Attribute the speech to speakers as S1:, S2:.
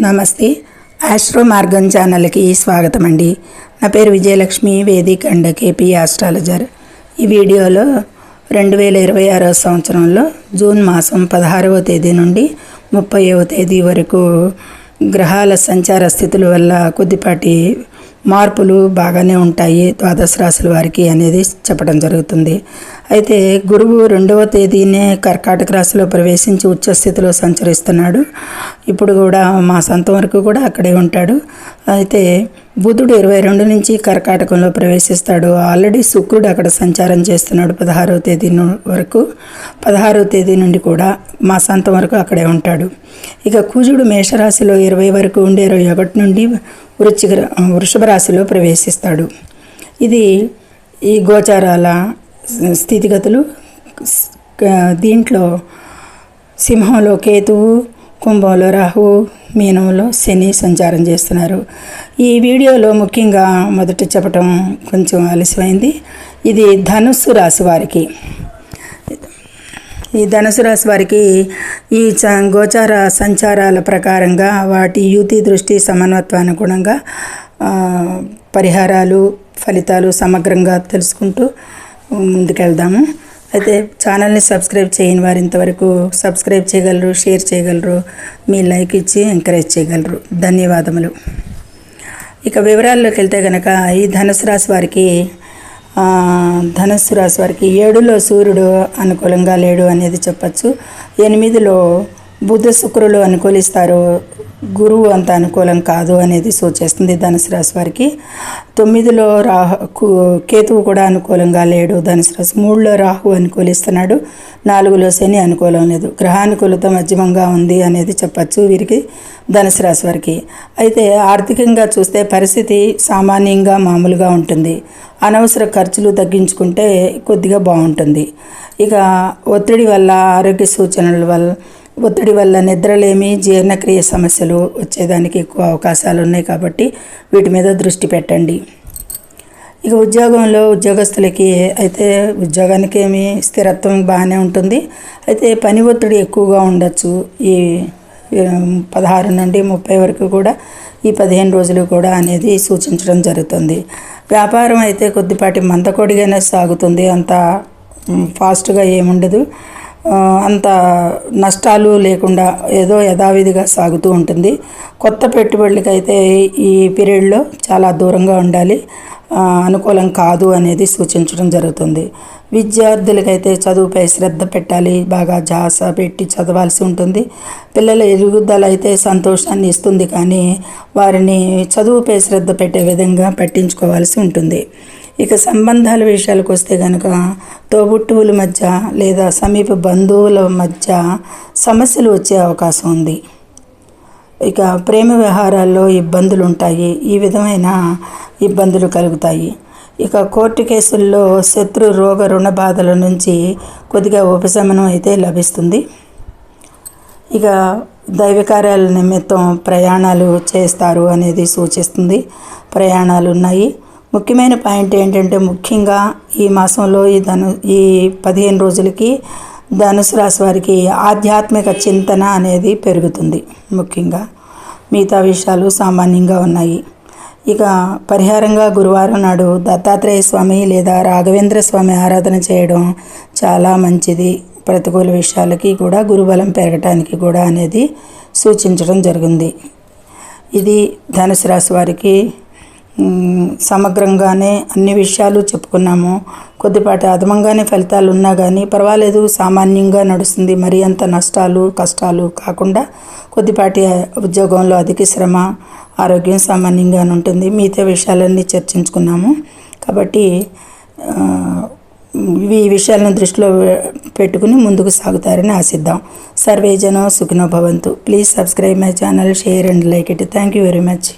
S1: నమస్తే. ఆస్ట్రో మార్గం ఛానల్కి స్వాగతం అండి. నా పేరు Vijayalakshmi, Vedic and KP astrologer. ఈ వీడియోలో 2026 సంవత్సరంలో జూన్ మాసం 16వ తేదీ నుండి 30వ తేదీ వరకు గ్రహాల సంచార స్థితుల వల్ల కొద్దిపాటి మార్పులు బాగానే ఉంటాయి ద్వాదశ రాశుల వారికి అనేది చెప్పడం జరుగుతుంది. అయితే గురువు 2వ తేదీనే కర్కాటక రాశిలో ప్రవేశించి ఉచ్చస్థితిలో సంచరిస్తున్నాడు. ఇప్పుడు కూడా మాసాంతం వరకు కూడా అక్కడే ఉంటాడు. అయితే బుధుడు 22 నుంచి కర్కాటకంలో ప్రవేశిస్తాడు. ఆల్రెడీ శుక్రుడు అక్కడ సంచారం చేస్తున్నాడు 16వ తేదీ వరకు. 16వ తేదీ నుండి కూడా మాసాంతం వరకు అక్కడే ఉంటాడు. ఇక కుజుడు మేషరాశిలో 20 వరకు ఉండి 21 నుండి వృషభ రాశిలో ప్రవేశిస్తాడు. ఇది ఈ గోచారాల స్థితిగతులు. దీంట్లో సింహంలో కేతువు, కుంభంలో రాహువు, మీనంలో శని సంచారం చేస్తున్నారు. ఈ వీడియోలో ముఖ్యంగా మొదట చెప్పటం కొంచెం ఆలస్యమైంది. ఇది ధనుస్సు రాశి వారికి. ఈ ధనుసు రాశి వారికి ఈ గోచార సంచారాల ప్రకారంగా వాటి యుతి దృష్టి సమన్వత్వానుగుణంగా పరిహారాలు ఫలితాలు సమగ్రంగా తెలుసుకుంటూ ముందుకెళ్దాము. అయితే ఛానల్ని సబ్స్క్రైబ్ చేయని వారు ఇంతవరకు సబ్స్క్రైబ్ చేయగలరు, షేర్ చేయగలరు, మీ లైక్ ఇచ్చి ఎంకరేజ్ చేయగలరు. ధన్యవాదములు. ఇక వివరాల్లోకి వెళ్తే కనుక ఈ ధనుసు రాశి వారికి 7లో సూర్యుడు అనుకూలంగా లేడు అనేది చెప్పచ్చు. 8లో బుధ శుక్రులు అనుకూలిస్తారు, గురువు అంత అనుకూలం కాదు అనేది సూచిస్తుంది ధనుసు రాశి వారికి. 9లో కేతువు కూడా అనుకూలంగా లేడు ధనుసు రాశి. 3లో రాహు అనుకూలిస్తున్నాడు, 4లో శని అనుకూలం లేదు. గ్రహానుకూలత మధ్యమంగా ఉంది అనేది చెప్పచ్చు వీరికి ధనుసు రాశి వారికి. అయితే ఆర్థికంగా చూస్తే పరిస్థితి సామాన్యంగా మామూలుగా ఉంటుంది. అనవసర ఖర్చులు తగ్గించుకుంటే కొద్దిగా బాగుంటుంది. ఇక ఒత్తిడి వల్ల ఆరోగ్య సూచనల వల్ల ఒత్తిడి వల్ల నిద్రలేమి, జీర్ణక్రియ సమస్యలు వచ్చేదానికి ఎక్కువ అవకాశాలు ఉన్నాయి కాబట్టి వీటి మీద దృష్టి పెట్టండి. ఇక ఉద్యోగంలో ఉద్యోగస్తులకి అయితే ఉద్యోగానికి ఏమి స్థిరత్వం బాగానే ఉంటుంది. అయితే పని ఒత్తిడి ఎక్కువగా ఉండొచ్చు. ఈ 16 నుండి 30 వరకు కూడా ఈ 15 రోజులు కూడా అనేది సూచించడం జరుగుతుంది. వ్యాపారం అయితే కొద్దిపాటి మందకొడిగానే సాగుతుంది. అంత ఫాస్ట్గా ఏముండదు, అంత నష్టాలు లేకుండా ఏదో యథావిధిగా సాగుతూ ఉంటుంది. కొత్త పెట్టుబడులకైతే ఈ పీరియడ్లో చాలా దూరంగా ఉండాలి, అనుకూలం కాదు అనేది సూచించడం జరుగుతుంది. విద్యార్థులకైతే చదువుపై శ్రద్ధ పెట్టాలి, బాగా ధ్యాస పెట్టి చదవాల్సి ఉంటుంది. పిల్లల ఎదుగుదల అయితే సంతోషాన్ని ఇస్తుంది, కానీ వారిని చదువుపై శ్రద్ధ పెట్టే విధంగా పట్టించుకోవాల్సి ఉంటుంది. ఇక సంబంధాల విషయాలకు వస్తే కనుక తోబుట్టువుల మధ్య లేదా సమీప బంధువుల మధ్య సమస్యలు వచ్చే అవకాశం ఉంది. ఇక ప్రేమ వ్యవహారాల్లో ఇబ్బందులు ఉంటాయి, ఈ విధమైన ఇబ్బందులు కలుగుతాయి. ఇక కోర్టు కేసుల్లో శత్రు రోగ రుణ బాధల నుంచి కొద్దిగా ఉపశమనం అయితే లభిస్తుంది. ఇక దైవ కార్యాల నిమిత్తం ప్రయాణాలు చేస్తారు అనేది సూచిస్తుంది. ప్రయాణాలు ఉన్నాయి. ముఖ్యమైన పాయింట్ ఏంటంటే ముఖ్యంగా ఈ మాసంలో ఈ 15 రోజులకి ధనుసు రాశి వారికి ఆధ్యాత్మిక చింతన అనేది పెరుగుతుంది. ముఖ్యంగా మిగతా విషయాలు సామాన్యంగా ఉన్నాయి. ఇక పరిహారంగా గురువారం నాడు దత్తాత్రేయ స్వామి లేదా రాఘవేంద్ర స్వామి ఆరాధన చేయడం చాలా మంచిది. ప్రతికూల విషయాలకి కూడా గురుబలం పెరగటానికి కూడా అనేది సూచించడం జరిగింది. ఇది ధనుసు రాశి వారికి సమగ్రంగానే అన్ని విషయాలు చెప్పుకున్నాము. కొద్దిపాటి అదమంగానే ఫలితాలు ఉన్నా కానీ పర్వాలేదు, సామాన్యంగా నడుస్తుంది. మరి అంత నష్టాలు కష్టాలు కాకుండా కొద్దిపాటి ఉద్యోగంలో అధిక శ్రమ, ఆరోగ్యం సామాన్యంగానే ఉంటుంది. మిగతా విషయాలన్నీ చర్చించుకున్నాము కాబట్టి ఈ విషయాలను దృష్టిలో పెట్టుకుని ముందుకు సాగుతారని ఆశిద్దాం. సర్వే జనో సుఖినో భవంతు. Please subscribe my channel, share and like it. Thank you very much.